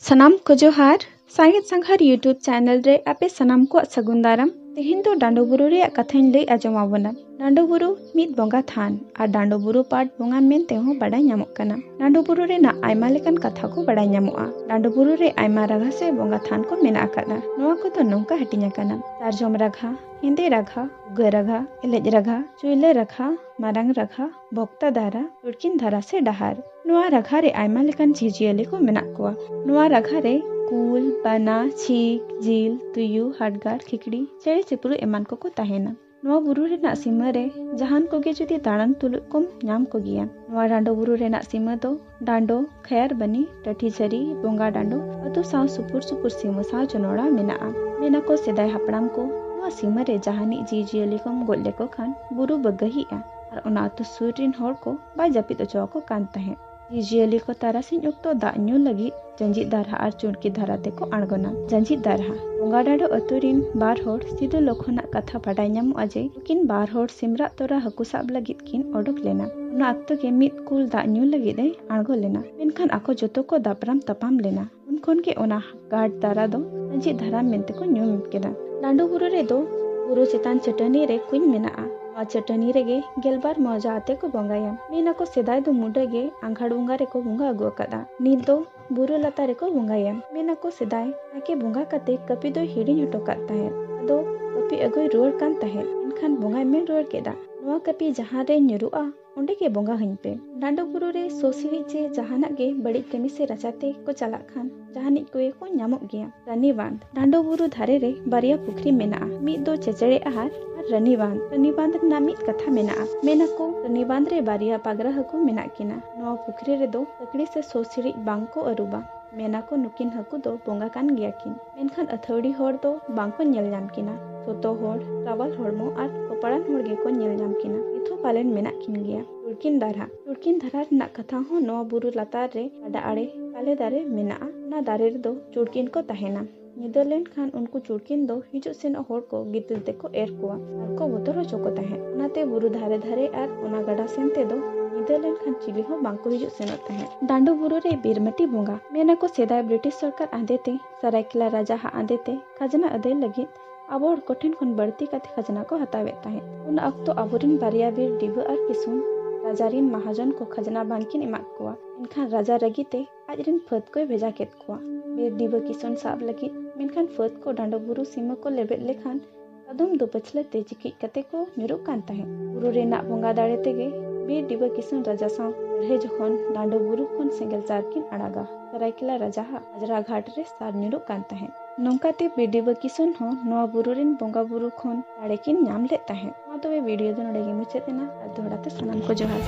सनाम को जोहार सांगीत संघार यूट्यूब चैनल रे आपे सनाम को सगुन दाराम तेहेन दो डांडो बुरु रे कथाñ लई आजमावना। डांडो बुरु मीत बोंगा थान और डांडो बुरु पाट बोंगा मेनते हो बड़ाय ᱧᱟᱢᱚᱜ कना। डांडो बुरु रे ना आयमा लेकान कथा को बड़ाय ᱧᱟᱢᱚᱜᱼᱟ। डांडो बुरु रे आयमा रागा से बोंगा थान को मेना आकादा। नोआ को तो नोंका हटिñ आकाना। सारजोम रागा, हिंदे रागा, उगा रागा, एलेज रागा, चुइले रागा, मारांग रागा, भोक्ता दारा, उड़किन धारा से डहार। नोआ रागा रे आयमा लेकान जिजियली को मेना कोआ। नोआ रागा रे कुल, बाना, छीक, जील, तुयु, हाडगार, खिकड़ी, चेड़े चिपरू एमान को ताहेना। नोआ बुरु रेना सीमा रे जहान कोगे जुदी दाड़ान तुलुक कोम ᱧᱟᱢ कोगिया। नोआ डांडो बुरु रेना सीमा दो डांडो, खैर बनी, टठी झरी, बोंगा डांडो अतु साव सुपुर सुपुर सीमा साव जनोड़ा मेनाआ। मेना को सेदाय हापड़ाम को नोआ सीमा रे जहानी जीजियली कोम गोले को खान बुरु बगहिआ और ओना अतु सुर रिन होड़ को बाय जपित अचो को कान ताहे। जीजियली को तारासिन उक्तो दाग ᱧᱩ लगी जंजीत दारहा और चुड़की धारा ते को आड़गोना। जंजीत दारहा बोंगा डांडो अतुरिन बार होड़ सिदु लखोना कथा बाडाय ᱧᱟᱢᱚᱜᱼᱟ जे किन बार होड़ सिमरा तोरा हकु साब लगित किन ओडुक लेना। उना अक्तो के मित कुल दाग ᱧᱩ लगित ए आड़गो लेना। मेनखान आको जोतो को दापराम तपाम लेना। उनखोन के ओना गाड दारा दो जंजीत धारा मेनते को ᱧᱩ मित केदा। डांडो बुरु रे दो बुरु चेतान चटनी रे कुछ मेनाआ। चटनी रेगे गेलबार मौजा आते को बोंगाया। मेना को सेदाय दो मुडगे आंघाड़ बुंगा रे को बुंगा अगुआ कदा। नीत दो बुरु लता रे को बुंगाया। मेना को सेदाय आके बुंगा कते कपि दो हिड़िñ हटो काता है। अदो कपि अगुई रुआर कान ताहे। इनखान बुंगा में रुआर केदा। नोआ कपि जहां रे ᱧᱩᱨᱩᱜᱼᱟ ओंडे के बोंगा हइन पे। डांडो बुरु रे सोसिरी चे जहानक गे बड़ी कमी से रचाते को चला खान जहानिक को ᱧᱟᱢᱚᱜ गया। रानी बांध डांडो बुरु धारे रे बारिया पुखरी मेनाआ। मीत दो चेचड़े आहार रानी बांध नामित कथा मेनाआ। मेना को रानी बांध रे बारिया पागरा हकु मेना किना। नोआ पुखरी रे दो तकड़ी से सोसिरी बांको अरुबा। मेना को नुकिन हकु दो बोंगा कान गया किन। मेनखान अथौड़ी होड़ दो बांको ᱧᱮᱞ ᱧᱟᱢ किना। छोतो होड़ रावल होड़मो और कोपड़ान होड़ गे को ᱧᱮᱞ ᱧᱟᱢ किना। इथो पालन मेना किन गया। टुड़किन धारा ना कथा हो नोआ बुरु लतार रे अडा आड़े काले दारे मेनाआ। ना दारे रे दो चुड़किन को ताहेना। निदरलेन खान उनको चुड़किन दो हिजुक सेन होड़ को गितिल ते को एर कोआ और को बोतल हो चोको ताहे। उनाते बुरु धारे धारे और उना गड़ा सेन ते दो निदरलेन खान चिली हो बांको हिजुक सेन ताहे। डांडो बुरु रे बीरमटी बोंगा। मेना को सेदाय ब्रिटिश सरकार आंदेते सरायकेला राजा हा आंदेते खजना अदे लगित आबो कोठेन खन बढ़ती कथे खजना को हतावे ताहे। उन अक्तो आबोरिन बारिया बीर डिबा और किसुन राजारिन महाजन को खजना बांकिन एमाक कोआ। इनखान राजा रगीते आजरिन फत को भेजा केत कोआ। बीर डिबा किसुन साब लगी मेनखान फत को डांडो बुरु सीमा को लेबेद लेखान कदम दो पछले ते चिकी कते को ᱧᱩᱨᱩᱜ कान ताहे। बुरु रेना बोंगा दाड़े तेगे बीर डिबा किसुन राजा साव लड़े जखन डांडो बुरु खन सेंगल चार किन अड़ागा। सरायकेला राजा हा अजरा घाट रे सार ᱧᱩᱨᱩᱜ कान ताहे। नोंकाते बीर डिबा किसुन हो नोआ बुरु रिन बोंगा बुरु खन दाड़े किन ᱧᱟᱢ लेत ताहे। मा तो वीडियो दो नोडे गे मुचाद एना और दोहराते सनाम को जोहार।